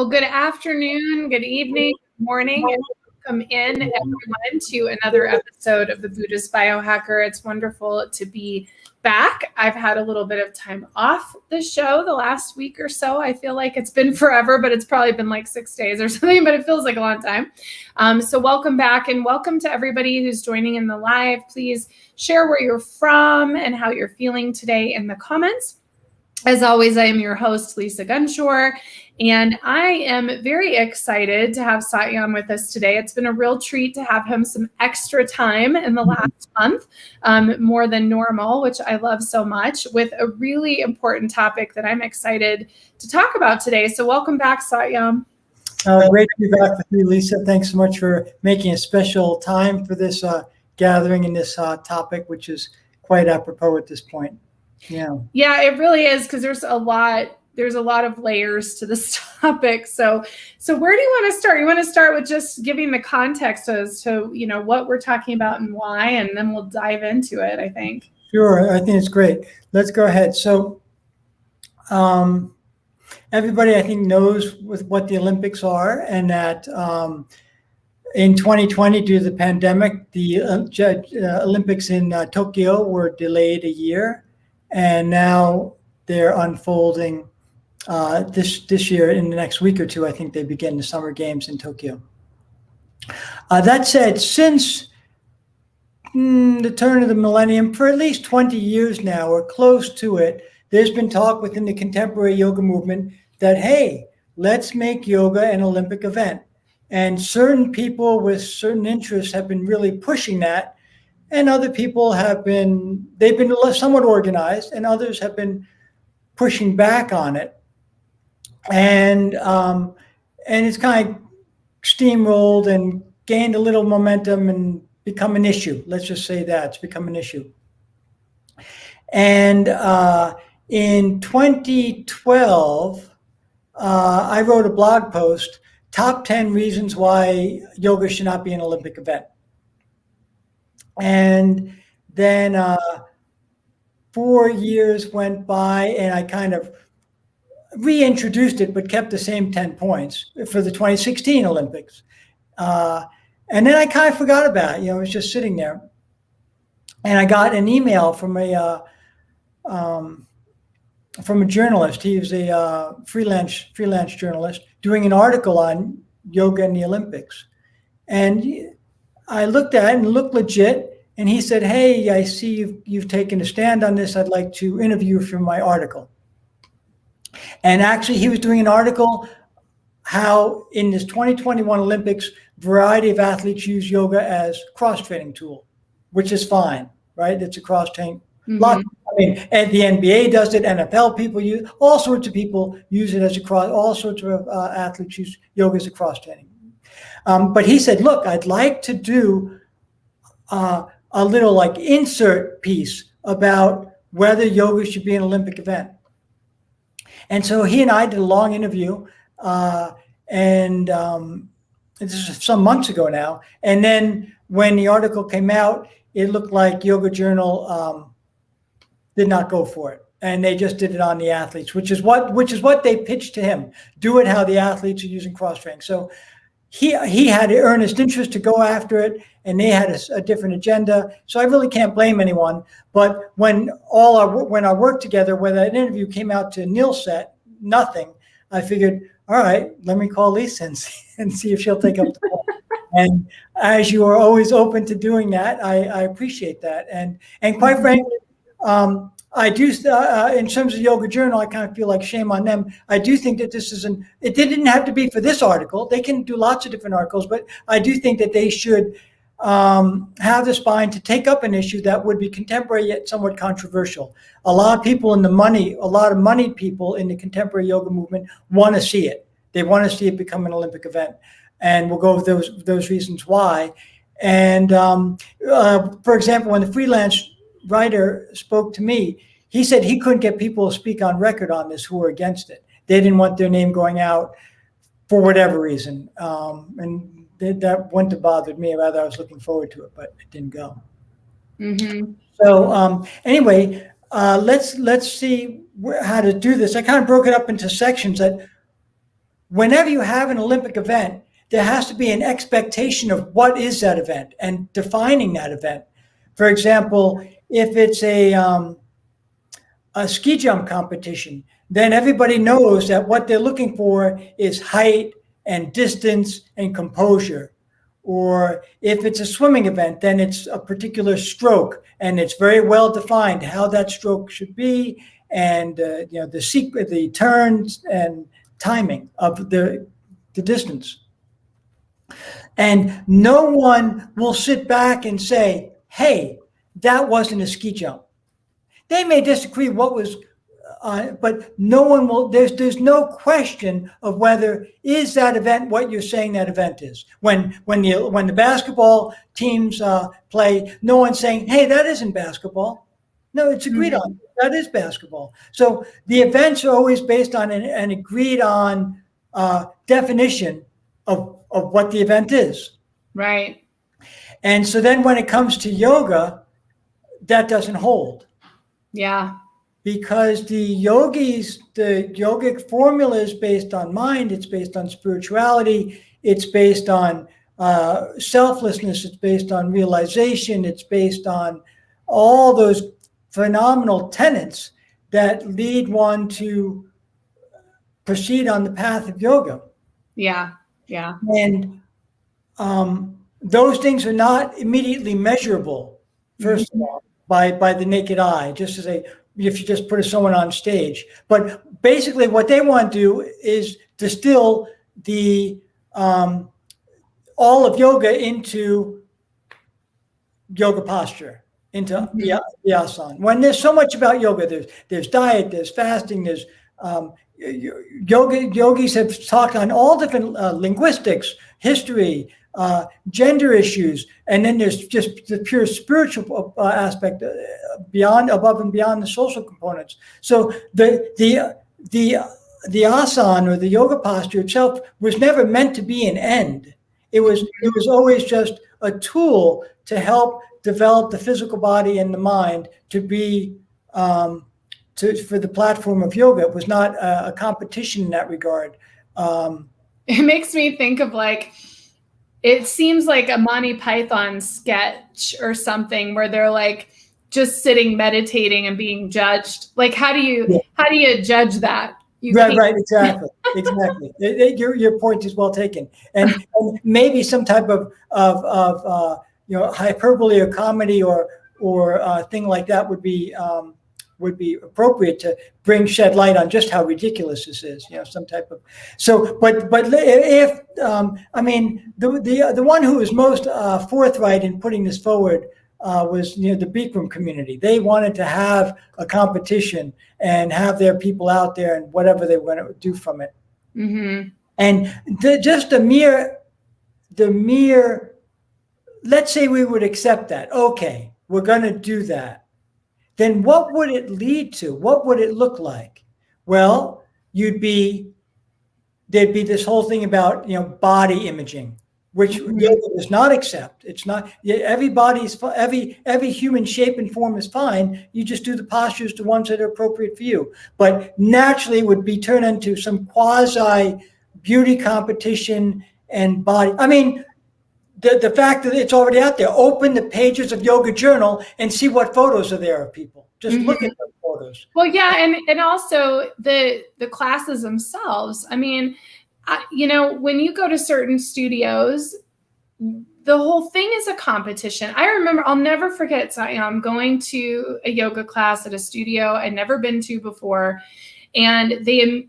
Well, good afternoon, good evening, good morning, and welcome in everyone to another episode of the Buddhist Biohacker. It's wonderful to be back. I've had a little bit of time off the show the last week or so. I feel like it's been forever, but it's probably been like 6 days or something, but it feels like a long time. So welcome back, and welcome to everybody who's joining in the live. Please share where you're from and how you're feeling today in the comments. As always, I am your host, Lisa Gunshore, and I am very excited to have Satyam with us today. It's been a real treat to have him some extra time in the last month, more than normal, which I love so much, with a really important topic that I'm excited to talk about today. So welcome back, Satyam. Great to be back with you, Lisa. Thanks so much for making a special time for this gathering and this topic, which is quite apropos at this point. Yeah, it really is, because there's a lot of layers to this topic. So where do you want to start? You want to start with just giving the context as to, what we're talking about and why, and then we'll dive into it, I think. Sure, I think it's great. Let's go ahead. So everybody, I think, knows what the Olympics are, and that in 2020, due to the pandemic, the Olympics in Tokyo were delayed a year. And now they're unfolding this year. In the next week or two, I think they begin the Summer Games in Tokyo. That said, since the turn of the millennium, for at least 20 years now, or close to it, there's been talk within the contemporary yoga movement that, hey, let's make yoga an Olympic event. And certain people with certain interests have been really pushing that. And other people they've been somewhat organized, and others have been pushing back on it. And it's kind of steamrolled and gained a little momentum and become an issue. Let's just say that it's become an issue. And in 2012, I wrote a blog post, Top 10 Reasons Why Yoga Should Not Be an Olympic Event. And then 4 years went by, and I kind of reintroduced it, but kept the same 10 points for the 2016 Olympics. And then I kind of forgot about it. It was just sitting there. And I got an email from a journalist. He was a freelance journalist doing an article on yoga and the Olympics. And I looked at it and it looked legit. And he said, hey, I see you've taken a stand on this. I'd like to interview you for my article. And actually, he was doing an article how in this 2021 Olympics, variety of athletes use yoga as cross-training tool, which is fine, right? It's a cross-training. And the NBA does it, NFL people use, all sorts of people use it as all sorts of athletes use yoga as a cross-training. But he said, look, I'd like to do a little insert piece about whether yoga should be an Olympic event. And so he and I did a long interview, and this is some months ago now. And then when the article came out, it looked like Yoga Journal did not go for it. And they just did it on the athletes, which is what they pitched to him. Do it how the athletes are using cross-training. So he had an earnest interest to go after it, and they had a different agenda. So I really can't blame anyone. But when our work together, when that interview came out to nil set, nothing, I figured, all right, let me call Lisa and see if she'll take up the call. And as you are always open to doing that, I appreciate that. And quite frankly, I do, in terms of Yoga Journal, I kind of feel like shame on them. I do think that it didn't have to be for this article. They can do lots of different articles, but I do think that they should have the spine to take up an issue that would be contemporary yet somewhat controversial. A lot of moneyed people in the contemporary yoga movement want to see it. They want to see it become an Olympic event. And we'll go over those reasons why. And for example, when the freelance writer spoke to me, he said he couldn't get people to speak on record on this who were against it. They didn't want their name going out for whatever reason. And that wouldn't have bothered me. Rather, I was looking forward to it, but it didn't go. Mm-hmm. So anyway, let's see how to do this. I kind of broke it up into sections that whenever you have an Olympic event, there has to be an expectation of what is that event and defining that event. For example, if it's a ski jump competition, then everybody knows that what they're looking for is height and distance and composure. Or if it's a swimming event, then it's a particular stroke, and it's very well defined how that stroke should be, and the turns and timing of the distance. And no one will sit back and say, "Hey, that wasn't a ski jump." They may disagree what was, but no one will. There's no question of whether is that event what you're saying that event is. When the basketball teams play, no one's saying, "Hey, that isn't basketball." No, it's agreed on. That is basketball. So the events are always based on an agreed on definition of what the event is. Right. And so then when it comes to yoga, that doesn't hold. Yeah. Because the yogic formula is based on mind, it's based on spirituality, it's based on selflessness, it's based on realization, it's based on all those phenomenal tenets that lead one to proceed on the path of yoga. Yeah. Yeah. And those things are not immediately measurable, first of all, by the naked eye, just to say, if you just put someone on stage. But basically what they want to do is distill the all of yoga into yoga posture, into the asana. When there's so much about yoga, there's diet, there's fasting, there's yogis have talked on all different linguistics, history, gender issues, and then there's just the pure spiritual aspect above and beyond the social components. So the asana or the yoga posture itself was never meant to be an end. It was always just a tool to help develop the physical body and the mind to be for the platform of yoga. It was not a competition in that regard. It makes me think of it seems like a Monty Python sketch or something where they're like just sitting meditating and being judged. Like, how do you judge that? Right, exactly. Your point is well taken, and maybe some type of hyperbole or comedy or thing like that would be appropriate to shed light on just how ridiculous this is. Some type of but if the one who was most forthright in putting this forward was the Bikram community. They wanted to have a competition and have their people out there and whatever they want to do from it. Mm-hmm. And just the mere, let's say we would accept that. Okay, we're going to do that. Then what would it lead to? What would it look like? Well, there'd be this whole thing about body imaging, which yoga does not accept. It's not every human shape and form is fine. You just do the postures, the ones that are appropriate for you. But naturally, it would be turned into some quasi beauty competition and body. I mean, the fact that it's already out there. Open the pages of Yoga Journal and see what photos are there of people. Just look at those photos. Well, yeah, and also the classes themselves. I mean, when you go to certain studios, the whole thing is a competition. I remember, I'll never forget, Satyam, going to a yoga class at a studio I'd never been to before, and they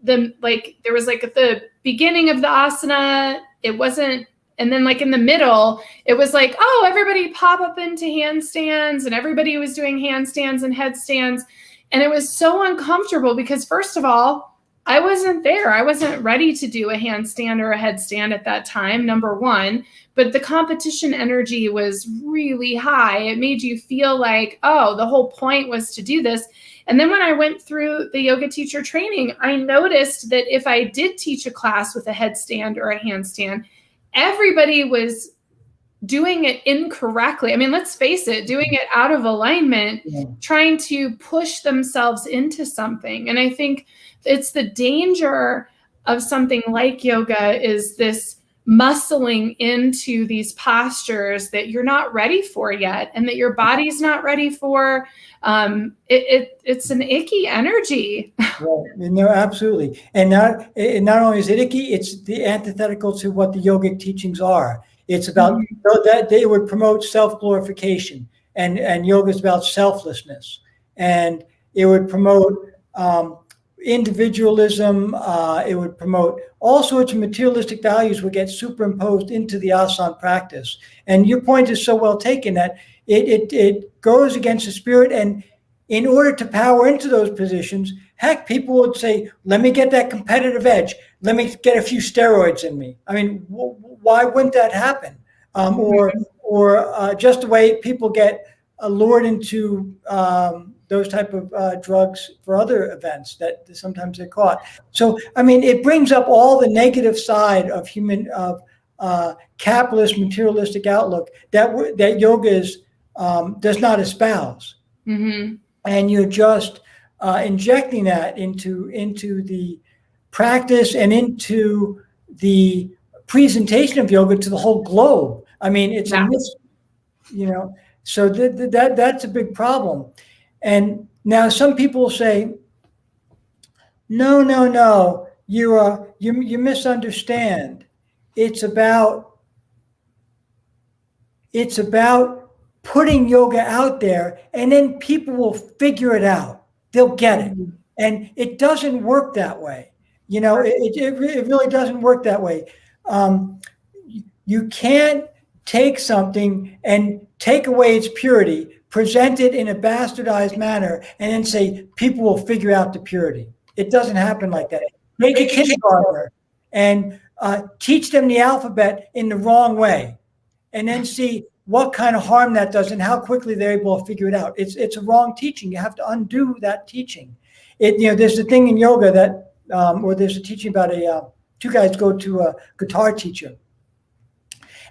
there was at the beginning of the asana, it wasn't. And then in the middle, it was oh, everybody pop up into handstands, and everybody was doing handstands and headstands. And it was so uncomfortable because, first of all, I wasn't there. I wasn't ready to do a handstand or a headstand at that time, number one. But the competition energy was really high. It made you feel like, oh, the whole point was to do this. And then when I went through the yoga teacher training, I noticed that if I did teach a class with a headstand or a handstand, everybody was doing it incorrectly. I mean, let's face it, doing it out of alignment, trying to push themselves into something. And I think it's the danger of something like yoga is this muscling into these postures that you're not ready for yet, and that your body's not ready for. It's an icky energy. Right. No, absolutely. And not only is it icky, it's the antithetical to what the yogic teachings are. It's about that they would promote self-glorification, and yoga is about selflessness, and it would promote individualism. It would promote all sorts of materialistic values would get superimposed into the asana practice. And your point is so well taken that it goes against the spirit. And in order to power into those positions, heck, people would say, let me get that competitive edge. Let me get a few steroids in me. I mean, why wouldn't that happen? Or just the way people get lured into those type of drugs for other events that sometimes they're caught. So, I mean, it brings up all the negative side of capitalist materialistic outlook that yoga does not espouse. Mm-hmm. And you're just injecting that into the practice and into the presentation of yoga to the whole globe. I mean, it's so that's a big problem. And now some people say, no, you misunderstand. It's about putting yoga out there, and then people will figure it out. They'll get it. And it doesn't work that way. It really doesn't work that way. You can't take something and take away its purity, present it in a bastardized manner, and then say people will figure out the purity. It doesn't happen like that. Make a kindergartner and teach them the alphabet in the wrong way, and then see what kind of harm that does and how quickly they're able to figure it out. It's a wrong teaching. You have to undo that teaching. There's a thing in yoga that, or there's a teaching about two guys go to a guitar teacher,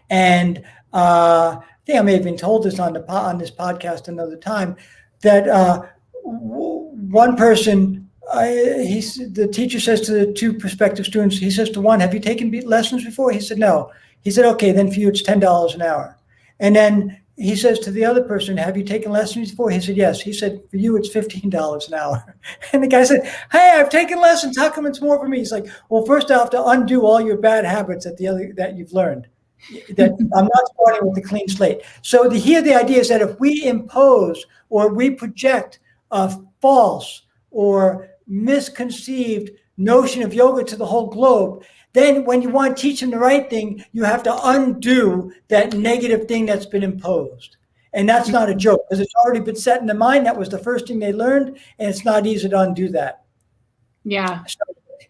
and I think I may have been told this on this podcast another time, that one person, the teacher says to the two prospective students, he says to one, "Have you taken lessons before?" He said, "No." He said, "Okay, then for you it's $10 an hour." And then he says to the other person, "Have you taken lessons before?" He said, "Yes." He said, "For you, it's $15 an hour." And the guy said, "Hey, I've taken lessons. How come it's more for me?" He's like, "Well, first I have to undo all your bad habits that you've learned. That I'm not starting with a clean slate." So the idea is that if we impose or we project a false or misconceived notion of yoga to the whole globe, then when you want to teach them the right thing, you have to undo that negative thing that's been imposed. And that's not a joke, because it's already been set in the mind. That was the first thing they learned, and it's not easy to undo that. Yeah. So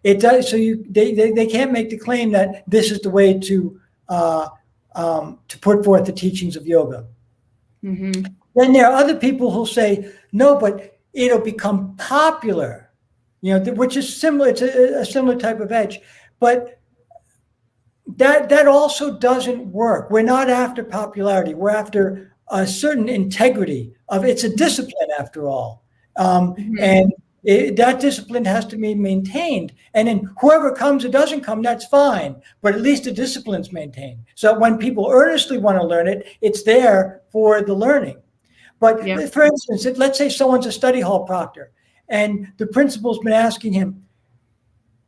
it does. So they can't make the claim that this is the way to put forth the teachings of yoga. Mm-hmm. Then there are other people who say, no, but it'll become popular, which is similar. It's a similar type of edge. But that also doesn't work. We're not after popularity. We're after a certain integrity it's a discipline after all. And that discipline has to be maintained. And then whoever comes or doesn't come, that's fine. But at least the discipline's maintained. So when people earnestly want to learn it, it's there for the learning. But for instance, let's say someone's a study hall proctor, and the principal's been asking him,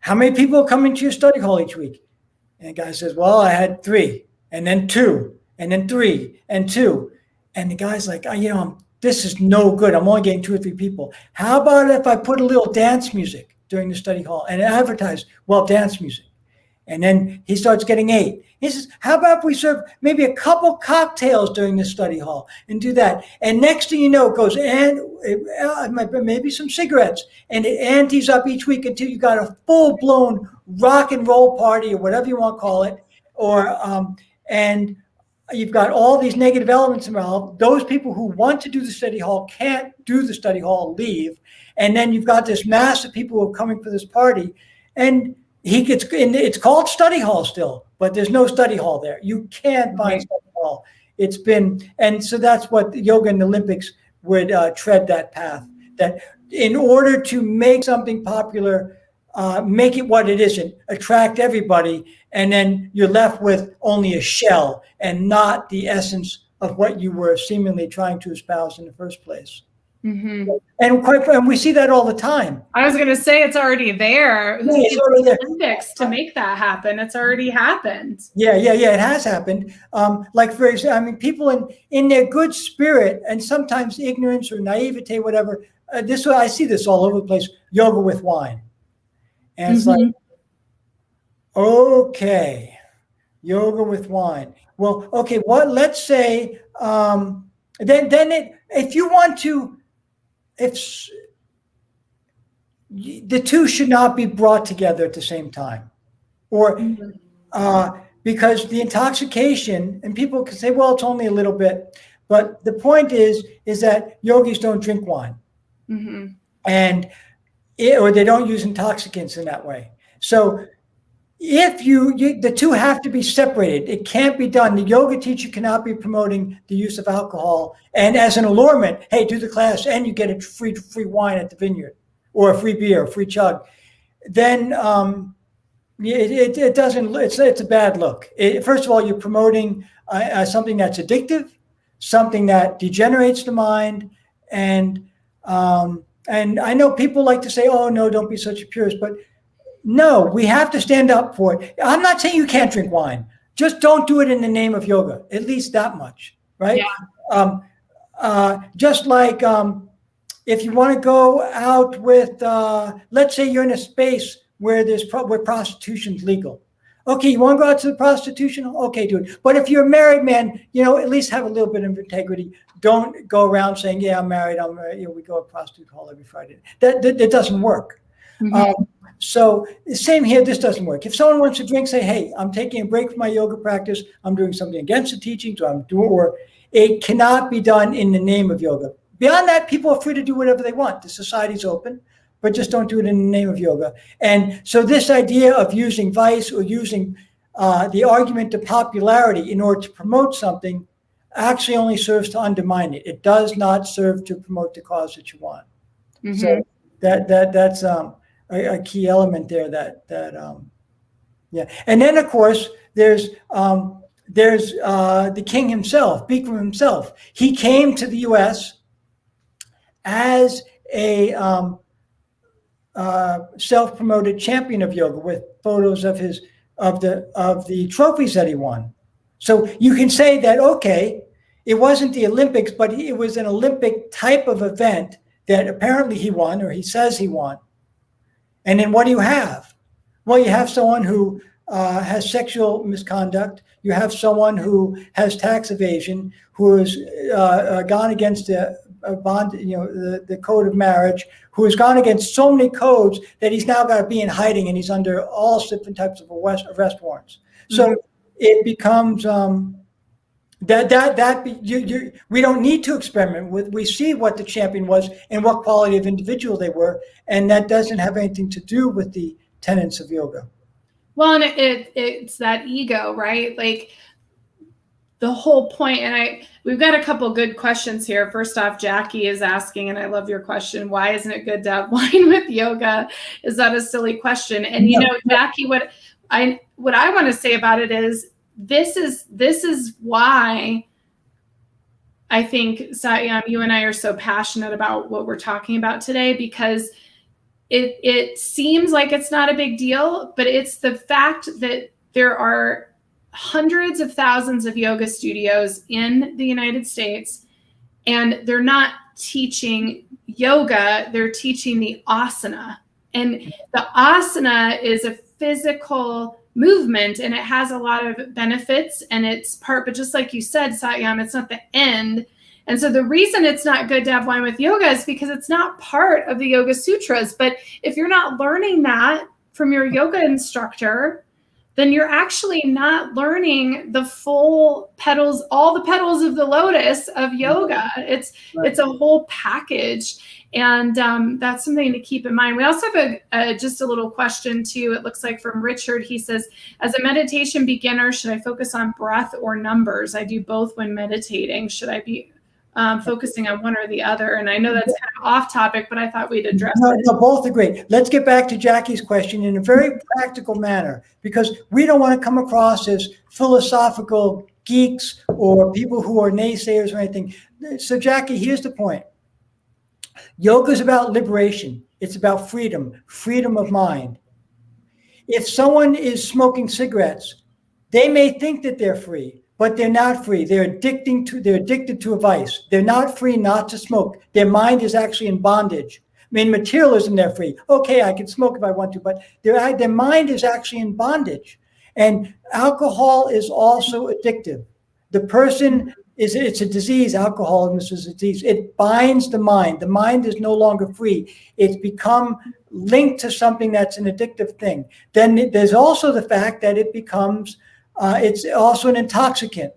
"How many people are coming to your study hall each week?" And the guy says, "Well, I had 3, and then 2, and then 3, and 2. And the guy's like, this is no good. I'm only getting 2 or 3 people. How about if I put a little dance music during the study hall and advertise, dance music? And then he starts getting 8. He says, how about if we serve maybe a couple cocktails during the study hall and do that? And next thing you know, it goes, and maybe some cigarettes. And it antes up each week until you got a full-blown rock and roll party, or whatever you want to call it. And you've got all these negative elements involved. Those people who want to do the study hall can't do the study hall, leave. And then you've got this mass of people who are coming for this party. And it's called study hall still, but there's no study hall there. You can't find study hall. And so that's what yoga and the Olympics would tread that path, that in order to make something popular, make it what it isn't, attract everybody, and then you're left with only a shell and not the essence of what you were seemingly trying to espouse in the first place. Mm-hmm. And we see that all the time. I was going to say it's already there. Yeah, it's already there. Olympics to make that happen. It's already happened. Yeah, it has happened. Like for example, I mean, people in their good spirit and sometimes ignorance or naivete, whatever. I see this all over the place. Yoga with wine, and it's like, okay, yoga with wine. Well, okay, what? Let's say if you want to. If the two should not be brought together at the same time, or because the intoxication, and people can say, well, it's only a little bit, but the point is that yogis don't drink wine, and or they don't use intoxicants in that way. So if the two have to be separated. It can't be done. The yoga teacher cannot be promoting the use of alcohol and as an allurement, hey, do the class and you get a free wine at the vineyard or a free beer, a free chug. Then it doesn't. It's a bad look. First of all, you're promoting something that's addictive, something that degenerates the mind, and I know people like to say, oh no, don't be such a purist, but no, we have to stand up for it. I'm not saying you can't drink wine. Just don't do it in the name of yoga, at least that much, right? Yeah. Just like if you want to go out with, let's say you're in a space where where prostitution's legal. Okay, you want to go out to the prostitution? Okay, do it. But if you're a married man, at least have a little bit of integrity. Don't go around saying, yeah, I'm married. We go to prostitute hall every Friday. That doesn't work. So the same here, this doesn't work. If someone wants to drink, say, hey, I'm taking a break from my yoga practice. I'm doing something against the teachings, or it cannot be done in the name of yoga. Beyond that, people are free to do whatever they want. The society's open, but just don't do it in the name of yoga. And so this idea of using vice or using the argument to popularity in order to promote something actually only serves to undermine it. It does not serve to promote the cause that you want. So that's a key element there. And then of course there's the king himself, Bikram himself. He came to the U.S. as a self-promoted champion of yoga with photos of the trophies that he won. So you can say that, okay, it wasn't the Olympics, but it was an Olympic type of event that apparently he won, or he says he won. And then what do you have? Well, you have someone who has sexual misconduct. You have someone who has tax evasion, who has gone against the bond, the code of marriage, who has gone against so many codes that he's now got to be in hiding, and he's under all different types of arrest warrants. So it becomes we don't need to experiment with. We see what the champion was and what quality of individual they were, and that doesn't have anything to do with the tenets of yoga. Well, and it's that ego, right? Like the whole point. And we've got a couple good questions here. First off, Jackie is asking, and I love your question, why isn't it good to have wine with yoga? Is that a silly question? And Jackie, what I want to say about it is, this is why I think, Satyam, you and I are so passionate about what we're talking about today, because it seems like it's not a big deal, but it's the fact that there are hundreds of thousands of yoga studios in the United States, and they're not teaching yoga, they're teaching the asana. And the asana is a physical movement, and it has a lot of benefits, and it's part, but just like you said, Satyam, it's not the end. And so the reason it's not good to have wine with yoga is because it's not part of the Yoga Sutras. But if you're not learning that from your yoga instructor, then you're actually not learning the full petals, all the petals of the lotus of yoga. It's a whole package. And that's something to keep in mind. We also have just a little question too. It looks like from Richard. He says, as a meditation beginner, should I focus on breath or numbers? I do both when meditating. Should I be focusing on one or the other. And I know that's kind of off topic, but I thought we'd address it. No, both are great. Let's get back to Jackie's question in a very practical manner, because we don't want to come across as philosophical geeks or people who are naysayers or anything. So Jackie, here's the point. Yoga is about liberation. It's about freedom of mind. If someone is smoking cigarettes, they may think that they're free, but they're not free. They're addicted to a vice. They're not free not to smoke. Their mind is actually in bondage. I mean, materialism, they're free. Okay, I can smoke if I want to, but their mind is actually in bondage. And alcohol is also addictive. The person it's a disease. Alcoholism is a disease. It binds the mind. The mind is no longer free. It's become linked to something that's an addictive thing. Then there's also the fact that it becomes, it's also an intoxicant.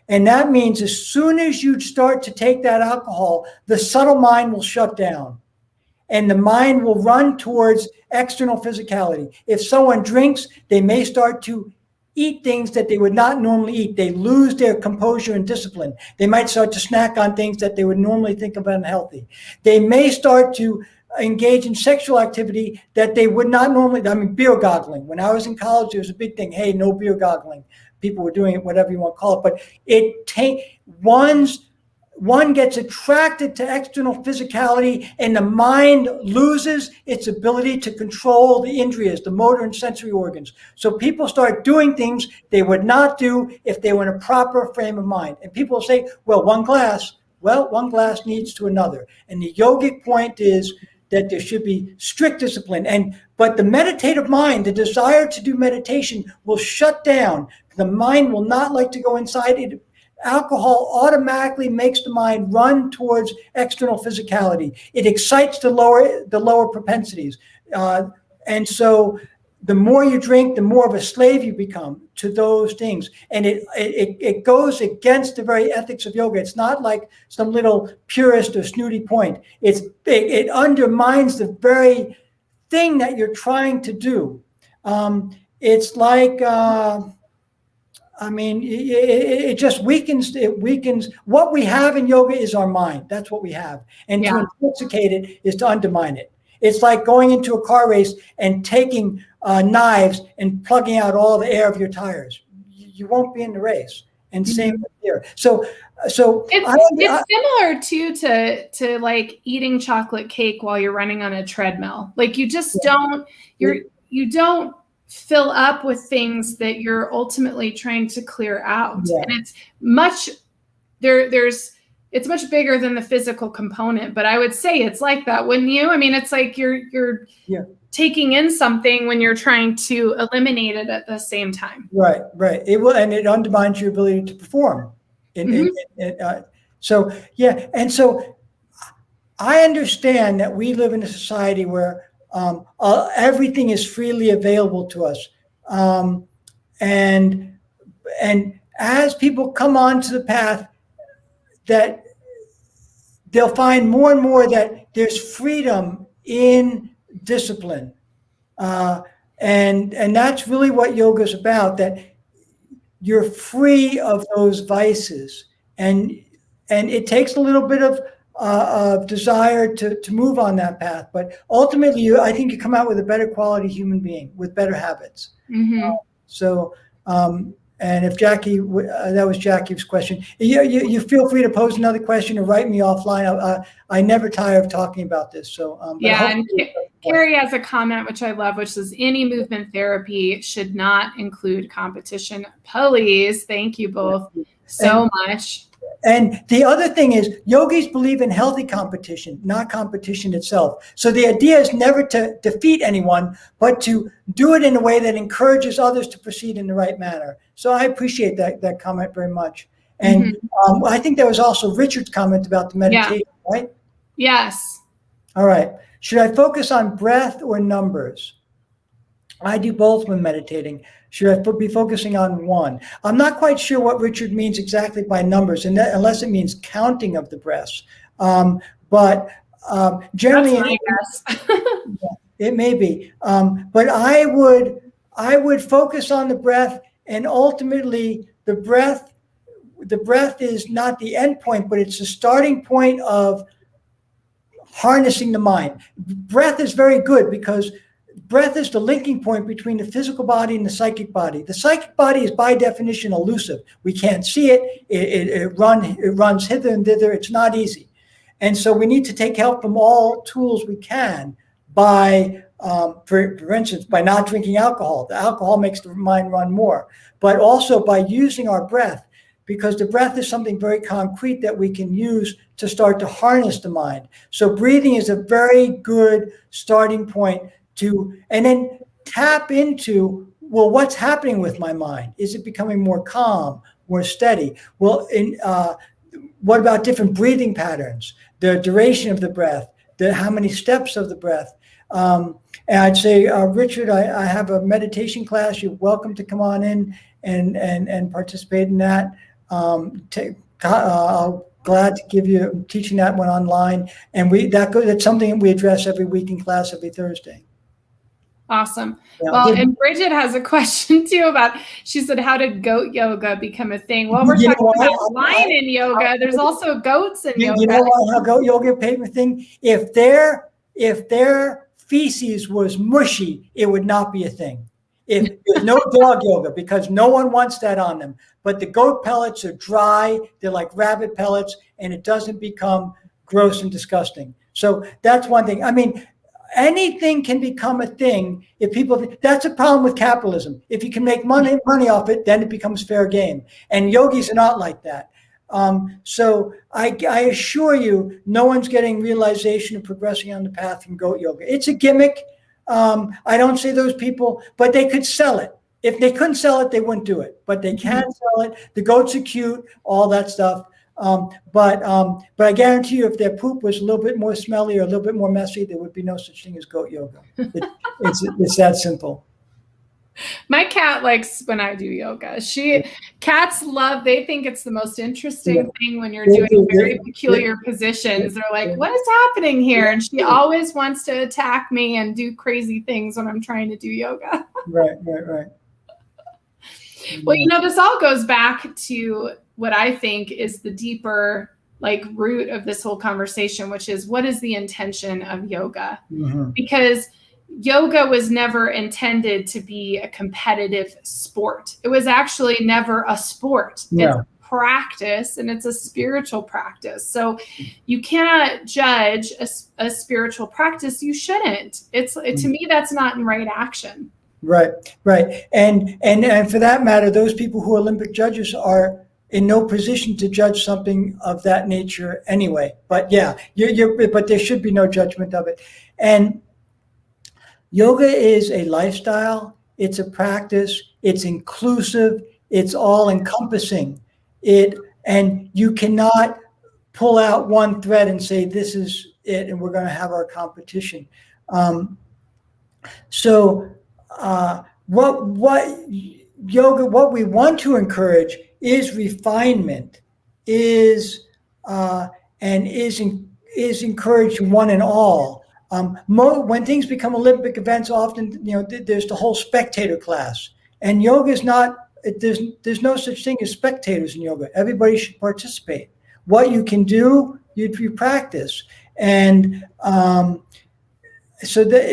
And that means as soon as you start to take that alcohol, the subtle mind will shut down. And the mind will run towards external physicality. If someone drinks, they may start to eat things that they would not normally eat. They lose their composure and discipline. They might start to snack on things that they would normally think of unhealthy. They may start to engage in sexual activity that they would not normally. I mean, beer goggling. When I was in college, there was a big thing. Hey, no beer goggling. People were doing it, whatever you want to call it. But one gets attracted to external physicality, and the mind loses its ability to control the indriyas, the motor and sensory organs. So people start doing things they would not do if they were in a proper frame of mind. And people say, well, one glass needs to another. And the yogic point is that there should be strict discipline. But the meditative mind, the desire to do meditation, will shut down. The mind will not like to go inside. Alcohol automatically makes the mind run towards external physicality. It excites the lower propensities. And so the more you drink, the more of a slave you become to those things. And it goes against the very ethics of yoga. It's not like some little purist or snooty point. It undermines the very thing that you're trying to do. It's like... it just weakens. It weakens. What we have in yoga is our mind. That's what we have. And to intoxicate it is to undermine it. It's like going into a car race and taking knives and plugging out all the air of your tires. You won't be in the race. And same with here. So it's similar to like eating chocolate cake while you're running on a treadmill. Like you just don't. You don't fill up with things that you're ultimately trying to clear out. Yeah. And it's much it's much bigger than the physical component, but I would say it's like that, wouldn't you? I mean, it's like you're taking in something when you're trying to eliminate it at the same time. Right. It will, and it undermines your ability to perform. And so I understand that we live in a society where everything is freely available to us. And as people come onto the path, that they'll find more and more that there's freedom in discipline. And that's really what yoga is about, that you're free of those vices. And it takes a little bit of desire to move on that path, but ultimately, I think you come out with a better quality human being with better habits. And if Jackie, that was Jackie's question. You feel free to pose another question or write me offline. I never tire of talking about this. So and Carrie has a comment which I love, which says any movement therapy should not include competition. Please, thank you both so much. And the other thing is, yogis believe in healthy competition, not competition itself. So the idea is never to defeat anyone, but to do it in a way that encourages others to proceed in the right manner. So I appreciate that comment very much. And I think there was also Richard's comment about the meditation, right? Yes. All right. Should I focus on breath or numbers? I do both when meditating. Should I be focusing on one? I'm not quite sure what Richard means exactly by numbers, and unless it means counting of the breaths. But generally, it may be. But I would focus on the breath, and ultimately, the breath the breath is not the end point, but it's the starting point of harnessing the mind. Breath is very good because breath is the linking point between the physical body and the psychic body. The psychic body is by definition elusive. We can't see it. It runs hither and thither. It's not easy. And so we need to take help from all tools we can by, for instance, by not drinking alcohol. The alcohol makes the mind run more, but also by using our breath, because the breath is something very concrete that we can use to start to harness the mind. So breathing is a very good starting point and then tap into, well, what's happening with my mind? Is it becoming more calm, more steady? Well, what about different breathing patterns, the duration of the breath, how many steps of the breath? And I'd say, Richard, I have a meditation class. You're welcome to come on in and participate in that. I'm glad to give you, I'm teaching that one online. And that's something that we address every week in class, every Thursday. Awesome. Yeah. Well, and Bridget has a question too she said, how did goat yoga become a thing? Well, we're talking about lion in yoga. There's also goats in yoga. You know why how goat yoga became a thing? If their feces was mushy, it would not be a thing. If there's no dog yoga, because no one wants that on them. But the goat pellets are dry. They're like rabbit pellets, and it doesn't become gross and disgusting. So that's one thing. I mean, anything can become a thing if people. That's a problem with capitalism. If you can make money off it, then it becomes fair game. And yogis are not like that. So I assure you, no one's getting realization of progressing on the path from goat yoga. It's a gimmick. I don't say those people, but they could sell it. If they couldn't sell it, they wouldn't do it. But they can sell it. The goats are cute, all that stuff. But I guarantee you, if their poop was a little bit more smelly or a little bit more messy, there would be no such thing as goat yoga. It's that simple. My cat likes when I do yoga. Cats they think it's the most interesting thing when you're doing very peculiar positions. They're like, what is happening here? And she always wants to attack me and do crazy things when I'm trying to do yoga. Right. Well, this all goes back to what I think is the deeper root of this whole conversation, which is, what is the intention of yoga? Mm-hmm. Because yoga was never intended to be a competitive sport. It was actually never a sport. Yeah. It's a practice, and it's a spiritual practice. So you cannot judge a spiritual practice. You shouldn't. To me, that's not in right action. Right. And for that matter, those people who are Olympic judges are in no position to judge something of that nature anyway. But yeah, but there should be no judgment of it. And yoga is a lifestyle. It's a practice. It's inclusive. It's all encompassing. And you cannot pull out one thread and say, this is it, and we're going to have our competition. What we want to encourage is refinement, is encouraged one and all. When things become Olympic events, often there's the whole spectator class, and yoga is not. There's no such thing as spectators in yoga. Everybody should participate. What you can do, you practice, and so that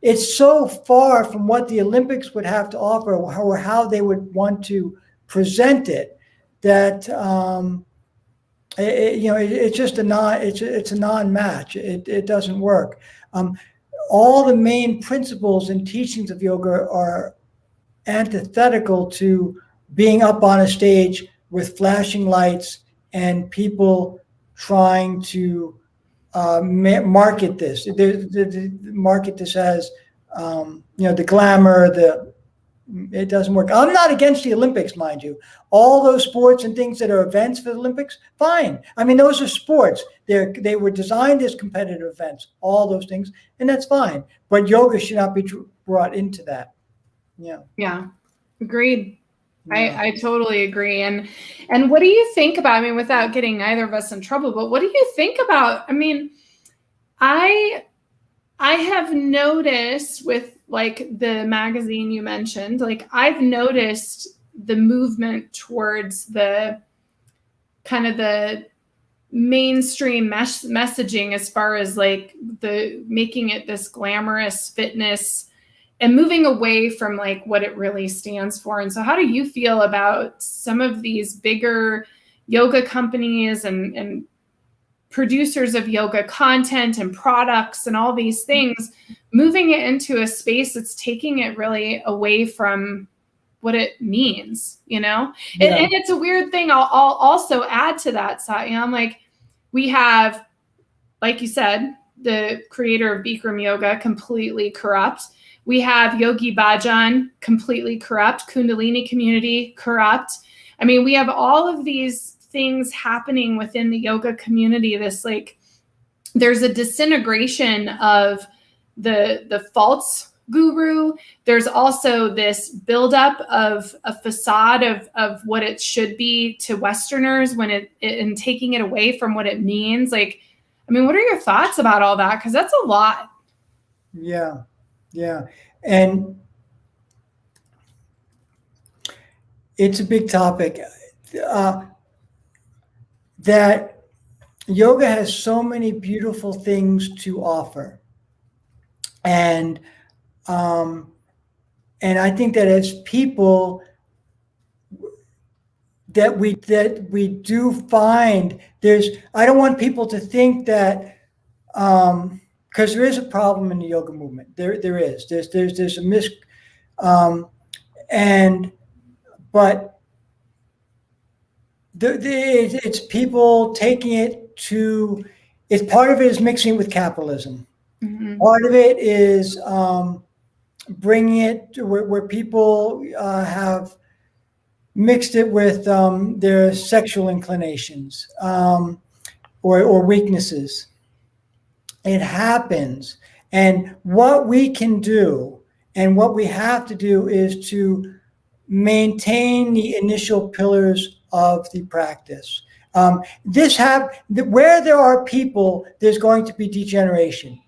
it's so far from what the Olympics would have to offer, or how they would want to present it, that it's just it's a non-match. It doesn't work. All the main principles and teachings of yoga are antithetical to being up on a stage with flashing lights and people trying to market this. Market this as the glamour. It doesn't work. I'm not against the Olympics, mind you. All those sports and things that are events for the Olympics, fine. I mean, those are sports. They were designed as competitive events, all those things, and that's fine. But yoga should not be brought into that. Yeah. Agreed. Yeah. I totally agree. And what do you think about, I mean, without getting either of us in trouble, but what do you think about, I mean, I have noticed with the magazine you mentioned, I've noticed the movement towards the kind of the mainstream messaging as far as like the making it this glamorous fitness and moving away from like what it really stands for. And so how do you feel about some of these bigger yoga companies and producers of yoga content and products and all these things, moving it into a space that's taking it really away from what it means, you know? Yeah. And it's a weird thing. I'll also add to that, Satyam, like we have, like you said, the creator of Bikram Yoga, completely corrupt. We have Yogi Bhajan, completely corrupt. Kundalini community, corrupt. I mean, we have all of these things happening within the yoga community. This like, there's a disintegration of the false guru. There's also this buildup of a facade of what it should be to Westerners when and taking it away from what it means. Like, I mean, what are your thoughts about all that? Because that's a lot. Yeah. Yeah. And it's a big topic. That yoga has so many beautiful things to offer. And I think that as people that we do find I don't want people to think that because there is a problem in the yoga movement. There's a but it's people taking it to. It's part of it is mixing with capitalism. Mm-hmm. Part of it is bringing it to where people have mixed it with their sexual inclinations or weaknesses. It happens. And what we can do and what we have to do is to maintain the initial pillars of the practice. Where there are people, there's going to be degeneration.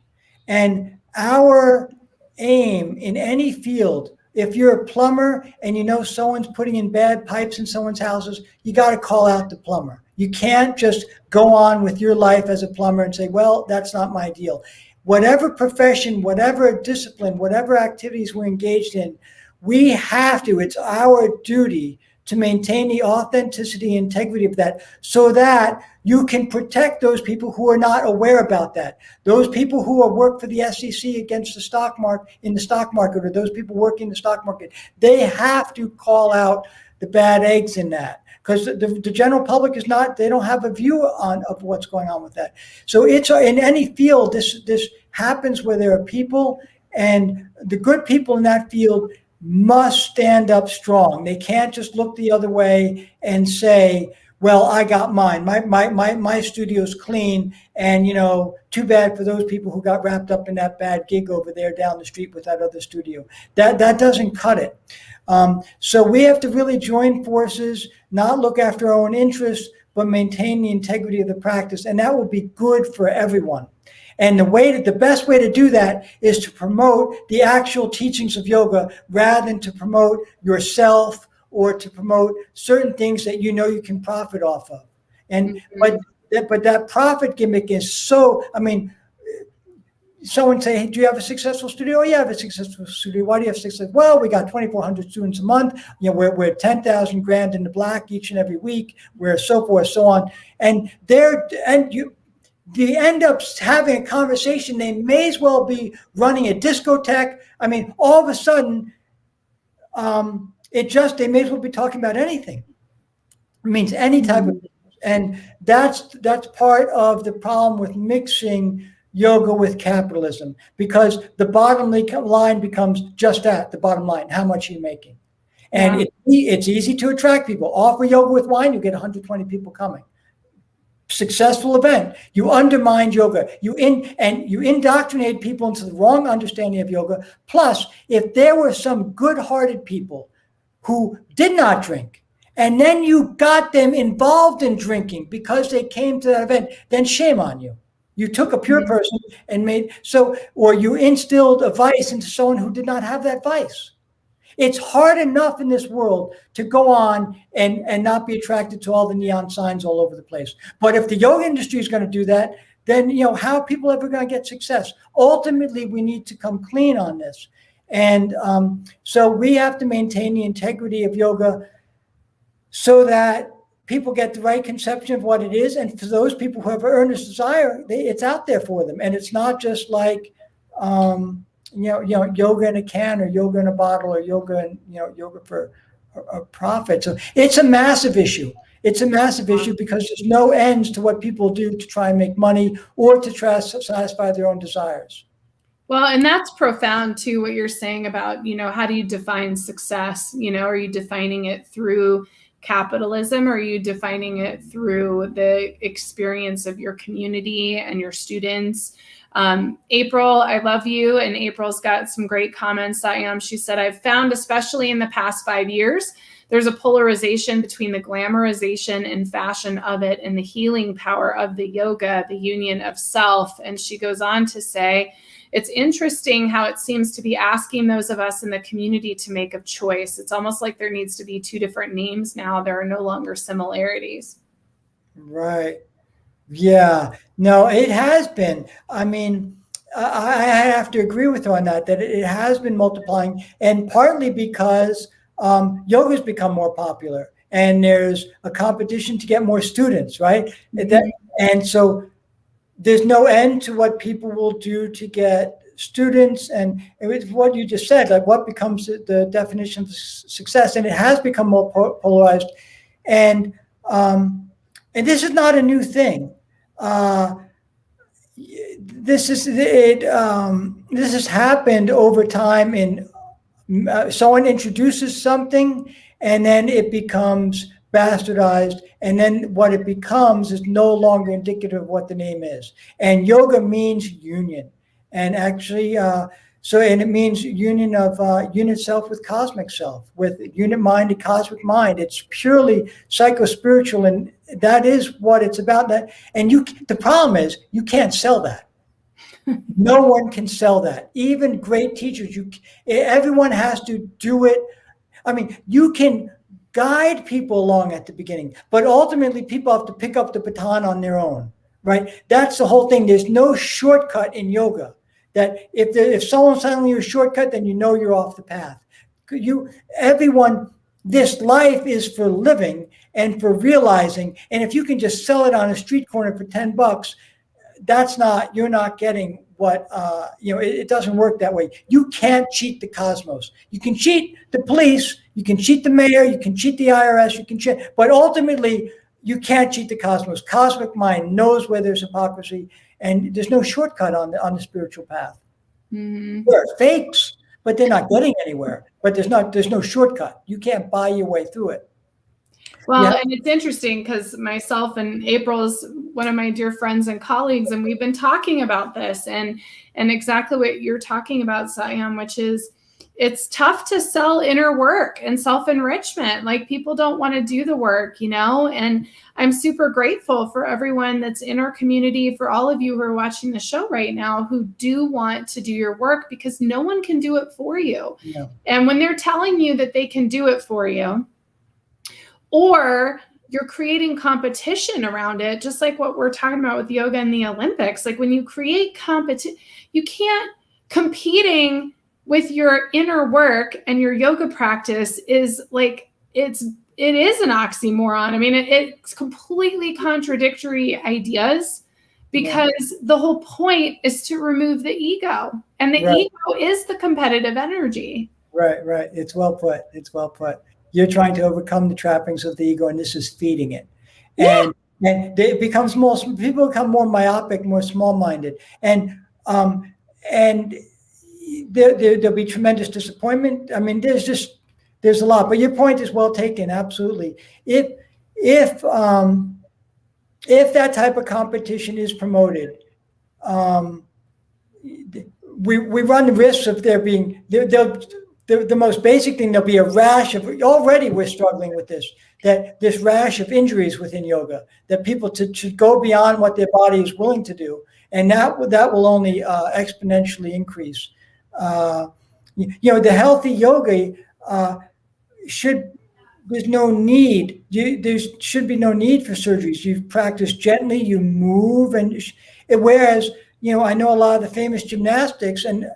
And our aim in any field, if you're a plumber and you know someone's putting in bad pipes in someone's houses, you got to call out the plumber. You can't just go on with your life as a plumber and say, well, that's not my deal. Whatever profession, whatever discipline, whatever activities we're engaged in, we have to, it's our duty to maintain the authenticity and integrity of that so that you can protect those people who are not aware about that. Those people who work for the SEC against the stock market, in the stock market, or those people working in the stock market, they have to call out the bad eggs in that. Because the general public is not, they don't have a view of what's going on with that. So it's in any field, this happens where there are people, and the good people in that field must stand up strong. They can't just look the other way and say, well, I got mine. My studio's clean, and too bad for those people who got wrapped up in that bad gig over there down the street with that other studio. That doesn't cut it. So we have to really join forces, not look after our own interests, but maintain the integrity of the practice, and that will be good for everyone. And the best way to do that is to promote the actual teachings of yoga rather than to promote yourself or to promote certain things that you can profit off of. And but that profit gimmick is so. I mean, someone say, hey, do you have a successful studio? Oh, yeah, I have a successful studio. Why do you have success? Well, we got 2,400 students a month. We're 10,000 grand in the black each and every week. We're so forth, so on. And you end up having a conversation. They may as well be running a discotheque. I mean, all of a sudden, they may as well be talking about anything. It means any type of, and that's part of the problem with mixing yoga with capitalism, because the bottom line becomes just that, the bottom line, how much are you making? And it's easy to attract people. Offer yoga with wine, you get 120 people coming. Successful event. You undermine yoga. You indoctrinate people into the wrong understanding of yoga. Plus, if there were some good-hearted people who did not drink, and then you got them involved in drinking because they came to that event, then shame on you. You took a pure person and or you instilled a vice into someone who did not have that vice. It's hard enough in this world to go on and not be attracted to all the neon signs all over the place. But if the yoga industry is going to do that, then, how are people ever going to get success? Ultimately, we need to come clean on this. And so we have to maintain the integrity of yoga so that people get the right conception of what it is. And for those people who have earnest desire, it's out there for them. And it's not just like, yoga in a can or yoga in a bottle or yoga for a profit. So it's a massive issue. It's a massive issue because there's no ends to what people do to try and make money or to try to satisfy their own desires. Well, and that's profound too, what you're saying about, how do you define success? Are you defining it through capitalism, or are you defining it through the experience of your community and your students? April, I love you. And April's got some great comments. Satyam, she said, I've found, especially in the past 5 years, there's a polarization between the glamorization and fashion of it and the healing power of the yoga, the union of self. And she goes on to say, it's interesting how it seems to be asking those of us in the community to make a choice. It's almost like there needs to be two different names now. There are no longer similarities. Right. Yeah. No, it has been. I mean, I have to agree with her on that it has been multiplying, and partly because yoga's become more popular and there's a competition to get more students, right? Mm-hmm. And so there's no end to what people will do to get students. And it's what you just said, like what becomes the definition of success. And it has become more polarized. And this is not a new thing. This has happened over time. In someone introduces something, and then it becomes bastardized, and then what it becomes is no longer indicative of what the name is. And yoga means union, and actually, and it means union of unit self with cosmic self, with unit mind and cosmic mind. It's purely psycho-spiritual, and that is what it's about. That, and the problem is you can't sell that. No one can sell that. Even great teachers, everyone has to do it. I mean, you can guide people along at the beginning, but ultimately people have to pick up the baton on their own, right? That's the whole thing. There's no shortcut in yoga. That if someone's telling you a shortcut, then you're off the path. This life is for living and for realizing. And if you can just sell it on a street corner for $10, you're not getting what, it doesn't work that way. You can't cheat the cosmos. You can cheat the police, you can cheat the mayor, you can cheat the IRS, you can cheat, but ultimately you can't cheat the cosmos. Cosmic mind knows where there's hypocrisy, and there's no shortcut on the spiritual path. Mm-hmm. There are fakes, but they're not getting anywhere. But there's no shortcut. You can't buy your way through it. Well, yeah. And it's interesting because myself and April's one of my dear friends and colleagues, and we've been talking about this and exactly what you're talking about, Satyam, which is it's tough to sell inner work and self-enrichment. Like people don't want to do the work, and I'm super grateful for everyone that's in our community, for all of you who are watching the show right now, who do want to do your work, because no one can do it for you. Yeah. And when they're telling you that they can do it for you, or you're creating competition around it, just like what we're talking about with yoga and the Olympics. Like when you create competition, you can't competing with your inner work and your yoga practice is like, it is an oxymoron. I mean, it's completely contradictory ideas, because the whole point is to remove the ego, and the ego is the competitive energy. Right. It's well put. You're trying to overcome the trappings of the ego, and this is feeding it. And it becomes people become more myopic, more small-minded. And there'll be tremendous disappointment. I mean, there's a lot, but your point is well taken. Absolutely. If that type of competition is promoted, we run the risks of there being the most basic thing. There'll be a rash of, already we're struggling with this rash of injuries within yoga, that people should go beyond what their body is willing to do. And that will only exponentially increase. The healthy yogi uh, should there's no need. There should be no need for surgeries. You practice gently, you move, and whereas I know a lot of the famous gymnastics and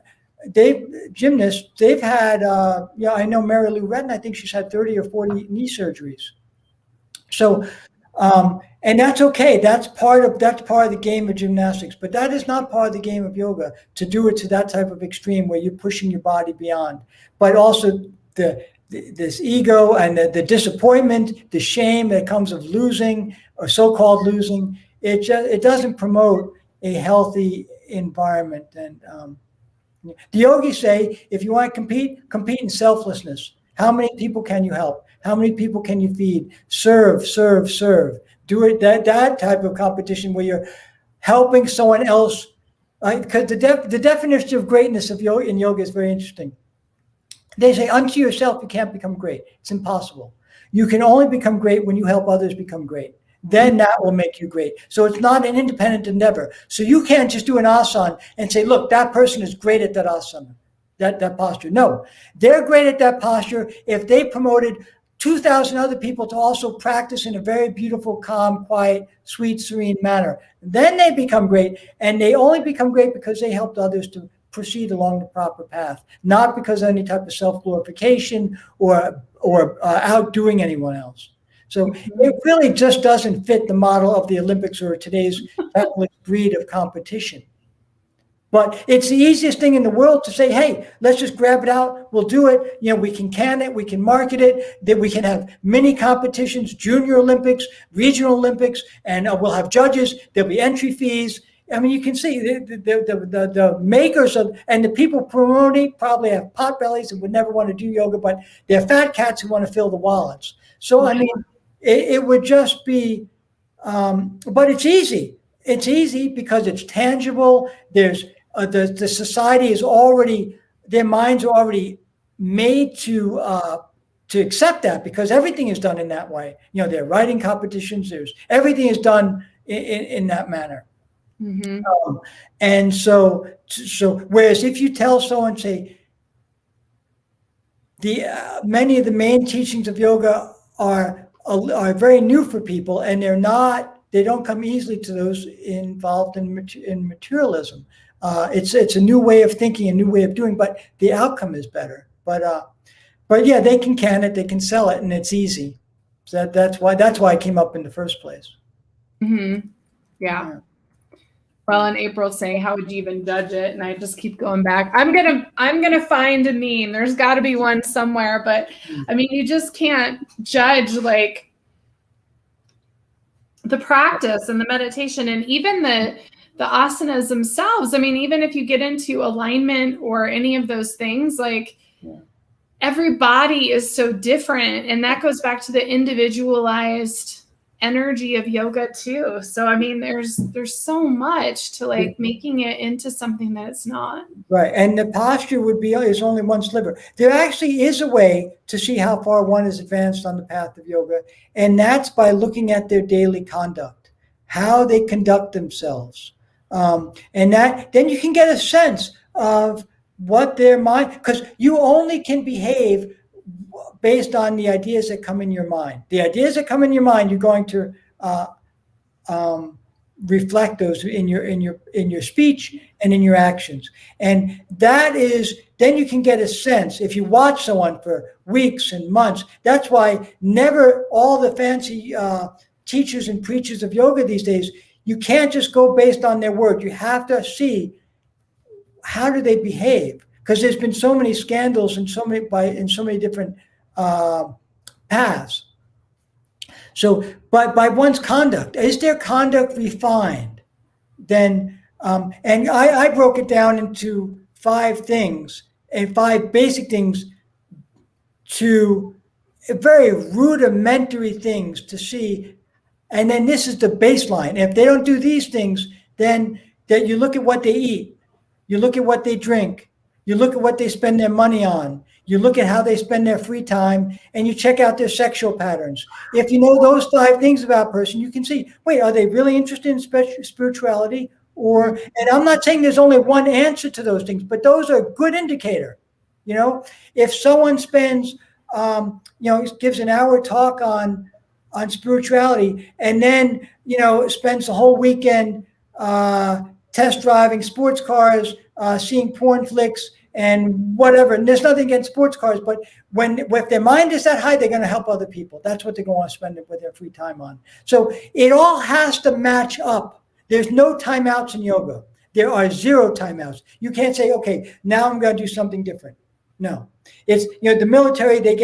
they've had I know Mary Lou Retton. I think she's had 30 or 40 knee surgeries. So, and that's okay. That's part of the game of gymnastics. But that is not part of the game of yoga, to do it to that type of extreme where you're pushing your body beyond. But also this ego and the disappointment, the shame that comes of losing or so-called losing. It doesn't promote a healthy environment. And the yogis say, if you want to compete in selflessness. How many people can you help? How many people can you feed? Serve, serve, serve. Do it that type of competition where you're helping someone else. Because the definition of greatness in yoga is very interesting. They say, unto yourself you can't become great. It's impossible. You can only become great when you help others become great. Then that will make you great. So it's not an independent endeavor. So you can't just do an asana and say, look, that person is great at that asana, that posture. No, they're great at that posture if they promoted 2,000 other people to also practice in a very beautiful, calm, quiet, sweet, serene manner. Then they become great, and they only become great because they helped others to proceed along the proper path, not because of any type of self-glorification or outdoing anyone else. So it really just doesn't fit the model of the Olympics or today's breed of competition. But it's the easiest thing in the world to say, hey, let's just grab it out. We'll do it. We can it. We can market it. That we can have mini competitions, junior Olympics, regional Olympics, and we'll have judges. There'll be entry fees. I mean, you can see the makers of and the people promoting probably have pot bellies and would never want to do yoga, but they're fat cats who want to fill the wallets. So, I mean, it would just be, but it's easy. It's easy because it's tangible. There's the society is already, their minds are already made to accept that because everything is done in that way. There are writing competitions. Everything is done in that manner. Mm-hmm. And so whereas if you tell someone, say, many of the main teachings of yoga are very new for people, and they don't come easily to those involved in materialism. It's a new way of thinking, a new way of doing, but the outcome is better. But yeah, they can it, they can sell it, and it's easy. So that's why it came up in the first place. Mm-hmm. Yeah. Well, and April's saying, how would you even judge it? And I just keep going back. I'm gonna find a meme. There's got to be one somewhere, but I mean, you just can't judge like the practice and the meditation and even the asanas themselves. I mean, even if you get into alignment or any of those things, like every body is so different, and that goes back to the individualized energy of yoga too. So I mean, there's so much to like making it into something that it's not. Right, and the posture is only one sliver. There actually is a way to see how far one is advanced on the path of yoga, and that's by looking at their daily conduct, how they conduct themselves, and then you can get a sense of what their mind, because you only can behave based on the ideas that come in your mind. The ideas that come in your mind, you're going to reflect those in your speech and in your actions. And that is, then you can get a sense. If you watch someone for weeks and months, that's why never all the fancy teachers and preachers of yoga these days, you can't just go based on their word. You have to see how do they behave, because there's been so many scandals and so many different paths. So, by one's conduct, is their conduct refined? Then, and I broke it down into 5 things, and 5 basic things, to very rudimentary things to see. And then this is the baseline. If they don't do these things, then that you look at what they eat, you look at what they drink, you look at what they spend their money on, you look at how they spend their free time, and you check out their sexual patterns. If you know those 5 things about a person, you can see, wait, are they really interested in spirituality? And I'm not saying there's only one answer to those things, but those are a good indicator. If someone spends, gives an hour talk on spirituality, and then spends the whole weekend test driving sports cars, seeing porn flicks and whatever. And there's nothing against sports cars, but if their mind is that high, they're going to help other people. That's what they're going to spend it with their free time on. So it all has to match up. There's no timeouts in yoga. There are 0 timeouts. You can't say, okay, now I'm going to do something different. No, it's, the military, they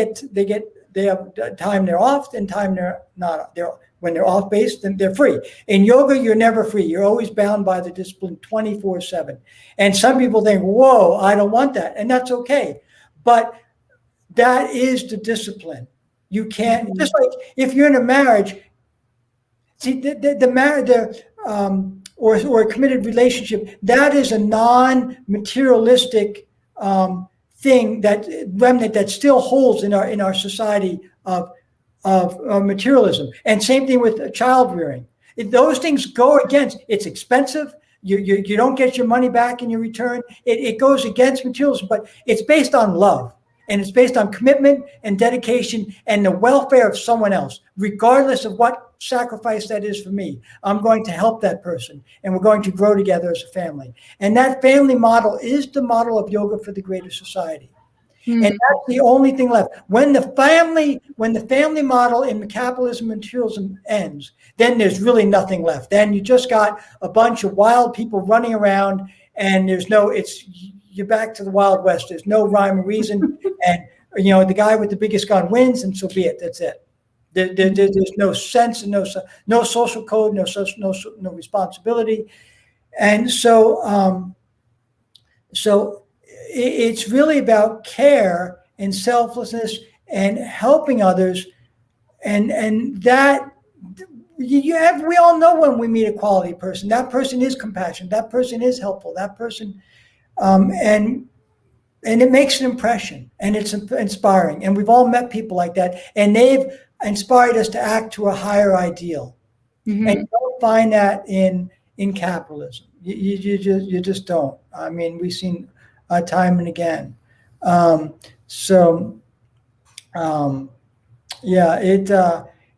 have time they're off and time they're not. When they're off base, then they're free. In yoga, you're never free. You're always bound by the discipline 24/7. And some people think, whoa, I don't want that. And that's okay. But that is the discipline. You can't, just like if you're in a marriage, see, the marriage, or a committed relationship, that is a non-materialistic thing, that remnant that still holds in our society of materialism. And same thing with child rearing. Those things go against. It's expensive. You don't get your money back in your return. It goes against materialism, but it's based on love, and it's based on commitment and dedication and the welfare of someone else, regardless of what sacrifice that is for me. I'm going to help that person, and we're going to grow together as a family. And that family model is the model of yoga for the greater society. And that's the only thing left. When the family model in capitalism and materialism ends, then there's really nothing left. Then you just got a bunch of wild people running around, and you're back to the Wild West. There's no rhyme or reason. And the guy with the biggest gun wins, and so be it. That's it. There's no sense and no social code, no responsibility. And so it's really about care and selflessness and helping others, and that we all know when we meet a quality person, that person is compassionate, that person is helpful, that person, and it makes an impression, and it's inspiring. And we've all met people like that, and they've inspired us to act to a higher ideal. And you don't find that in capitalism. You just don't. I mean, we've seen time and again.